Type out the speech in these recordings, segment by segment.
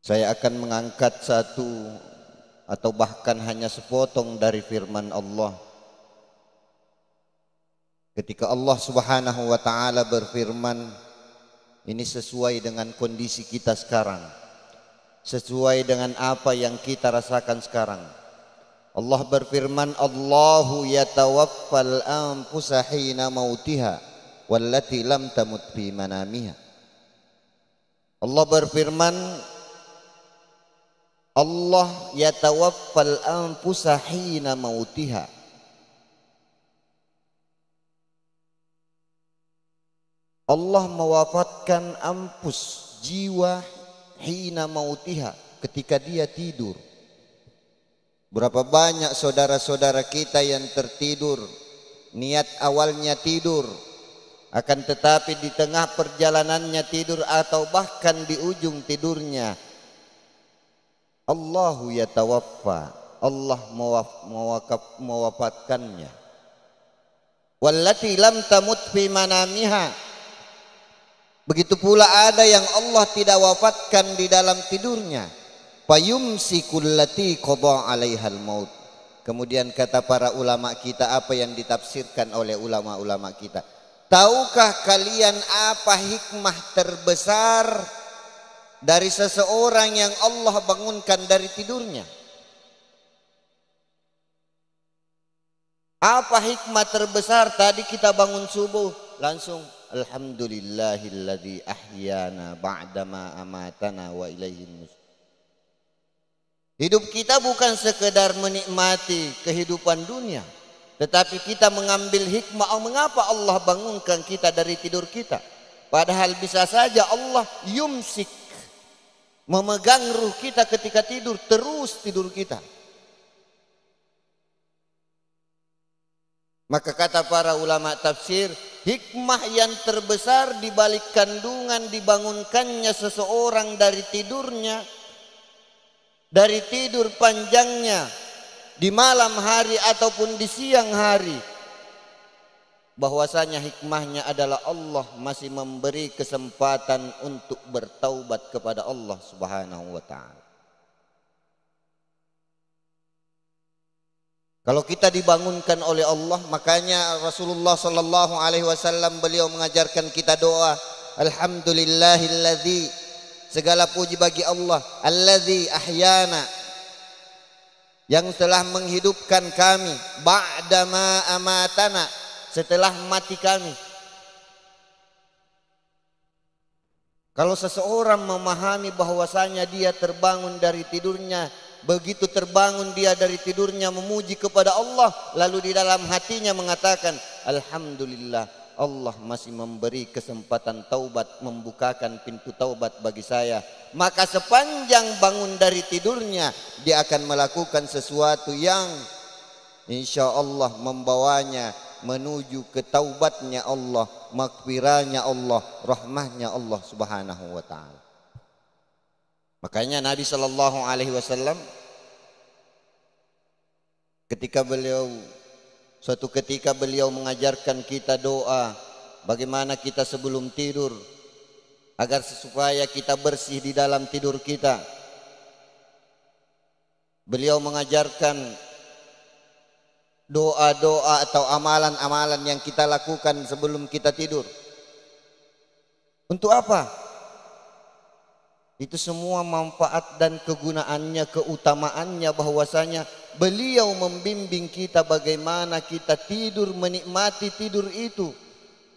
Saya akan mengangkat satu atau bahkan hanya sepotong dari firman Allah. Ketika Allah Subhanahu wa taala berfirman, ini sesuai dengan kondisi kita sekarang, sesuai dengan apa yang kita rasakan sekarang. Allah berfirman, Allahu yatawaffal anfusa hina mautiha wallati lam tamut fi manamiha. Allah berfirman, Allah yatawaffal anfusa hina mautiha. Allah mewafatkan anfus, jiwa, hina mautiha, ketika dia tidur. Berapa banyak saudara-saudara kita yang tertidur, niat awalnya tidur, akan tetapi di tengah perjalanannya tidur atau bahkan di ujung tidurnya, Allahu yatawaffa, Allah mewafatkannya. Wallati lam tamut fi manamiha. Begitu pula ada yang Allah tidak wafatkan di dalam tidurnya. Fayumsikul lati qada 'alaihal maut. Kemudian kata para ulama kita, apa yang ditafsirkan oleh ulama-ulama kita, tahukah kalian apa hikmah terbesar dari seseorang yang Allah bangunkan dari tidurnya? Apa hikmah terbesar? Tadi kita bangun subuh langsung alhamdulillahilladzi ahyana ba'dama amatana wa ilaihin nusyur. Hidup kita bukan sekedar menikmati kehidupan dunia, tetapi kita mengambil hikmah, mengapa Allah bangunkan kita dari tidur kita. Padahal bisa saja Allah yumsik, memegang ruh kita ketika tidur, terus tidur kita. Maka kata para ulama tafsir, hikmah yang terbesar di balik kandungan dibangunkannya seseorang dari tidurnya, dari tidur panjangnya di malam hari ataupun di siang hari, bahwasanya hikmahnya adalah Allah masih memberi kesempatan untuk bertaubat kepada Allah Subhanahu wa taala. Kalau kita dibangunkan oleh Allah, makanya Rasulullah sallallahu alaihi wasallam beliau mengajarkan kita doa, alhamdulillahilladzi, segala puji bagi Allah, alladzi ahyana, yang telah menghidupkan kami, ba'dama amatana, setelah mati kami. Kalau seseorang memahami bahwasanya dia terbangun dari tidurnya, begitu terbangun dia dari tidurnya memuji kepada Allah, lalu di dalam hatinya mengatakan, alhamdulillah, Allah masih memberi kesempatan taubat, membukakan pintu taubat bagi saya. Maka sepanjang bangun dari tidurnya, dia akan melakukan sesuatu yang insya Allah membawanya menuju ke taubatnya Allah, maghfirahnya Allah, rahmahnya Allah Subhanahu wa taala. Makanya Nabi sallallahu alaihi wasallam suatu ketika beliau mengajarkan kita doa bagaimana kita sebelum tidur agar supaya kita bersih di dalam tidur kita. Beliau mengajarkan doa-doa atau amalan-amalan yang kita lakukan sebelum kita tidur. Untuk apa? Itu semua manfaat dan kegunaannya, keutamaannya, bahwasanya beliau membimbing kita bagaimana kita tidur, menikmati tidur itu.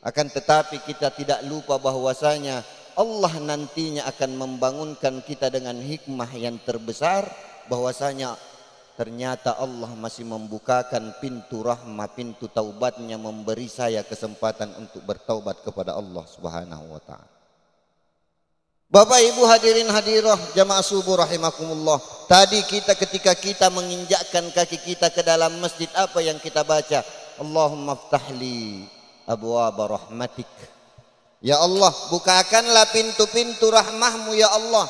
Akan tetapi kita tidak lupa bahwasanya Allah nantinya akan membangunkan kita dengan hikmah yang terbesar, bahwasanya ternyata Allah masih membukakan pintu rahmah, pintu taubatnya, memberi saya kesempatan untuk bertaubat kepada Allah Subhanahu wa taala. Bapak Ibu hadirin hadirah jamaah subuh rahimakumullah. Tadi ketika kita menginjakkan kaki kita ke dalam masjid, apa yang kita baca? Allahumma ftahli abwaaba rahmatik. Ya Allah, bukakanlah pintu-pintu rahmahmu ya Allah.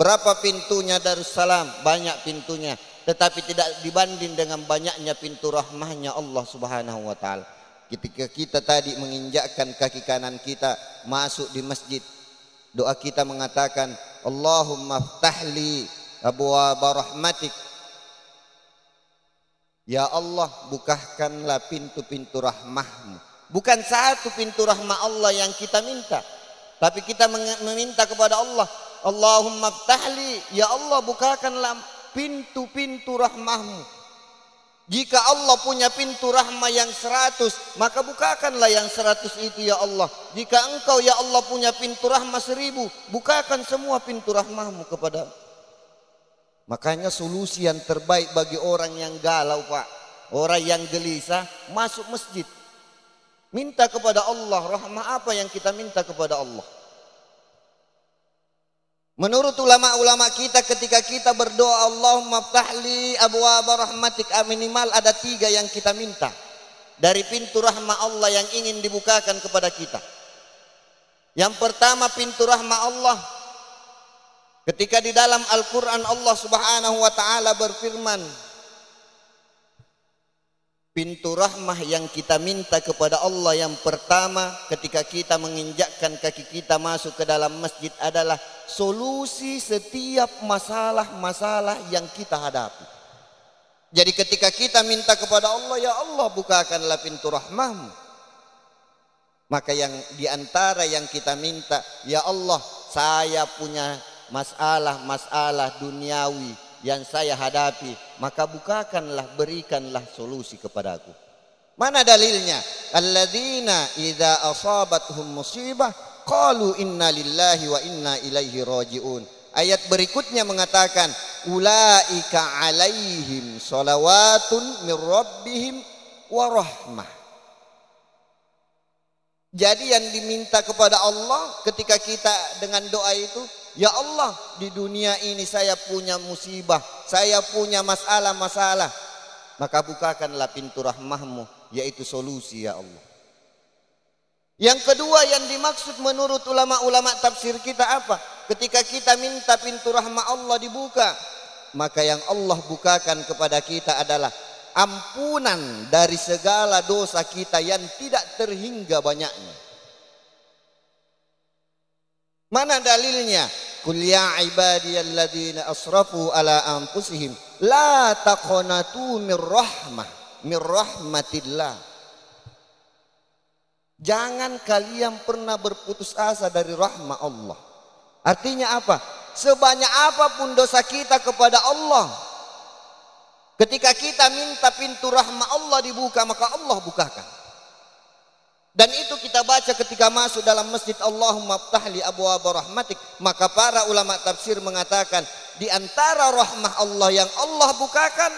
Berapa pintunya Darussalam? Banyak pintunya, tetapi tidak dibanding dengan banyaknya pintu rahmahnya Allah Subhanahu wa taala. Ketika kita tadi menginjakkan kaki kanan kita masuk di masjid, doa kita mengatakan, Allahumma ftahli abwaaba rahmatik. Ya Allah, bukakanlah pintu-pintu rahmahmu. Bukan satu pintu rahmah Allah yang kita minta, tapi kita meminta kepada Allah, Allahumma ftahli, ya Allah bukakanlah pintu-pintu rahmahmu. Jika Allah punya pintu rahmah yang 100, maka bukakanlah yang 100 itu ya Allah. Jika engkau ya Allah punya pintu rahmah 1000, bukakan semua pintu rahmahmu kepada. Makanya solusi yang terbaik bagi orang yang galau, Pak, orang yang gelisah, masuk masjid, minta kepada Allah. Rahmah apa yang kita minta kepada Allah? Menurut ulama-ulama kita, ketika kita berdoa Allahumma ftahli abwaaba rahmatik, minimal ada 3 yang kita minta dari pintu rahmah Allah yang ingin dibukakan kepada kita. Yang pertama, pintu rahmah Allah. Ketika di dalam Al-Quran Allah subhanahu wa ta'ala berfirman, pintu rahmah yang kita minta kepada Allah yang pertama ketika kita menginjakkan kaki kita masuk ke dalam masjid adalah solusi setiap masalah-masalah yang kita hadapi. Jadi ketika kita minta kepada Allah, ya Allah bukakanlah pintu rahmahmu, maka yang diantara yang kita minta, ya Allah saya punya masalah duniawi yang saya hadapi, maka bukakanlah, berikanlah solusi kepadaku. Mana dalilnya? Alladzina idza asabatuhum musibah qalu inna lillahi wa inna ilaihi rajiun. Ayat berikutnya mengatakan ulaika alaihim salawatun mir rabbihim wa rahmah. Jadi yang diminta kepada Allah ketika kita dengan doa itu, ya Allah di dunia ini saya punya musibah, saya punya masalah-masalah, maka bukakanlah pintu rahmahmu, yaitu solusi ya Allah. Yang kedua yang dimaksud menurut ulama-ulama tafsir kita apa? Ketika kita minta pintu rahmah Allah dibuka, maka yang Allah bukakan kepada kita adalah ampunan dari segala dosa kita yang tidak terhingga banyaknya. Mana dalilnya? Qul ya ibadiyalladzina asrafu ala anfusihim la taqnatu mir rahmatillah. Jangan kalian pernah berputus asa dari rahmat Allah. Artinya apa? Sebanyak apapun dosa kita kepada Allah, ketika kita minta pintu rahmat Allah dibuka, maka Allah bukakan. Dan itu kita baca ketika masuk dalam masjid, Allahumma ftahli abwaaba rahmatik. Maka para ulama tafsir mengatakan di antara rahmah Allah yang Allah bukakan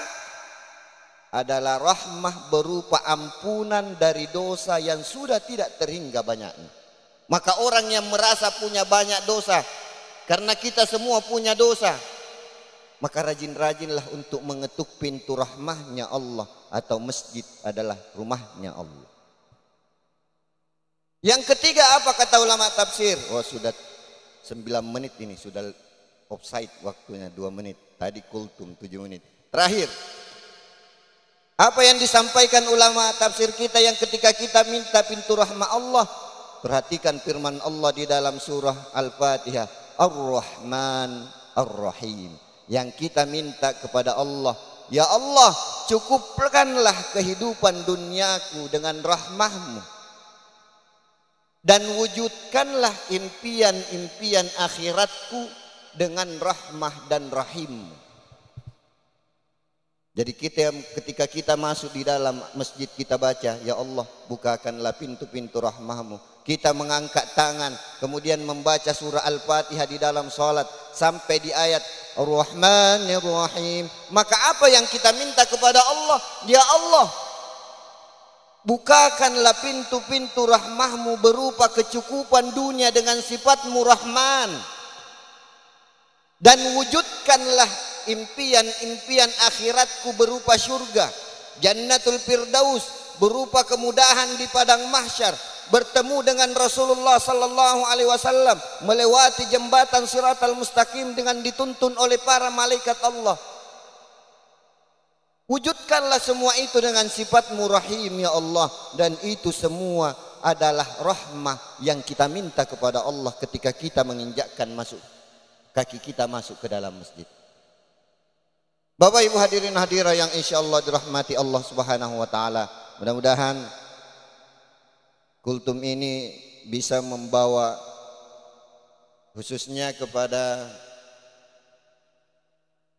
adalah rahmah berupa ampunan dari dosa yang sudah tidak terhingga banyaknya. Maka orang yang merasa punya banyak dosa, karena kita semua punya dosa, maka rajin-rajinlah untuk mengetuk pintu rahmahnya Allah, atau masjid adalah rumahnya Allah. Yang ketiga apa kata ulama tafsir? Oh sudah 9 menit ini, sudah offside waktunya 2 menit. Tadi kultum 7 menit. Terakhir, apa yang disampaikan ulama tafsir kita yang ketika kita minta pintu rahmah Allah? Perhatikan firman Allah di dalam surah Al-Fatihah, Ar-Rahman Ar-Rahim. Yang kita minta kepada Allah, ya Allah cukupkanlah kehidupan duniaku dengan rahmahmu, dan wujudkanlah impian-impian akhiratku dengan rahmah dan rahimmu. Jadi ketika kita masuk di dalam masjid, kita baca, ya Allah bukakanlah pintu-pintu rahmahmu. Kita mengangkat tangan, kemudian membaca surah Al-Fatihah di dalam salat sampai di ayat Ar-Rahmanir Rahim. Maka apa yang kita minta kepada Allah? Ya Allah bukakanlah pintu-pintu rahmahmu berupa kecukupan dunia dengan sifatmu Rahman, dan wujudkanlah impian-impian akhiratku berupa surga, Jannatul Firdaus, berupa kemudahan di padang mahsyar, bertemu dengan Rasulullah sallallahu alaihi wasallam, melewati jembatan Siratal Mustaqim dengan dituntun oleh para malaikat Allah. Wujudkanlah semua itu dengan sifatmu Rahim ya Allah. Dan itu semua adalah rahmah yang kita minta kepada Allah ketika kita menginjakkan masuk kaki kita masuk ke dalam masjid. Bapak Ibu hadirin hadirat yang insyaallah dirahmati Allah Subhanahu wa taala. Mudah-mudahan kultum ini bisa membawa khususnya kepada,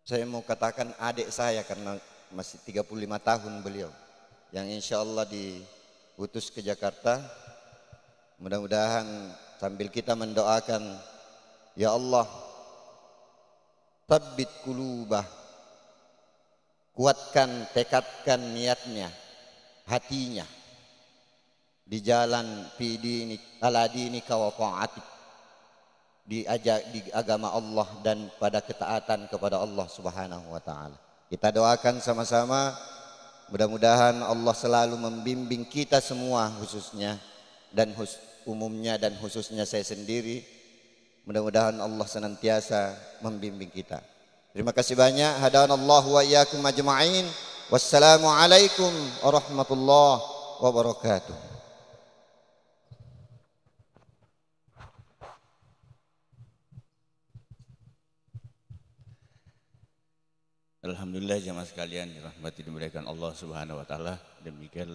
saya mau katakan adik saya karena masih 35 tahun beliau, yang insyaallah diutus ke Jakarta. Mudah-mudahan sambil kita mendoakan, ya Allah, tsabbit qulubah, kuatkan, tekadkan niatnya, hatinya di jalan fi dinik ala dinika wa ta'atik, di agama Allah dan pada ketaatan kepada Allah Subhanahu wa taala. Kita doakan sama-sama, mudah-mudahan Allah selalu membimbing kita semua khususnya dan umumnya dan khususnya saya sendiri. Mudah-mudahan Allah senantiasa membimbing kita. Terima kasih banyak. Hadanallahu wa iyyakum ajma'in. Wassalamualaikum warahmatullahi wabarakatuh. Alhamdulillah jemaah sekalian dirahmati dimuliakan Allah Subhanahu wa taala. Demikian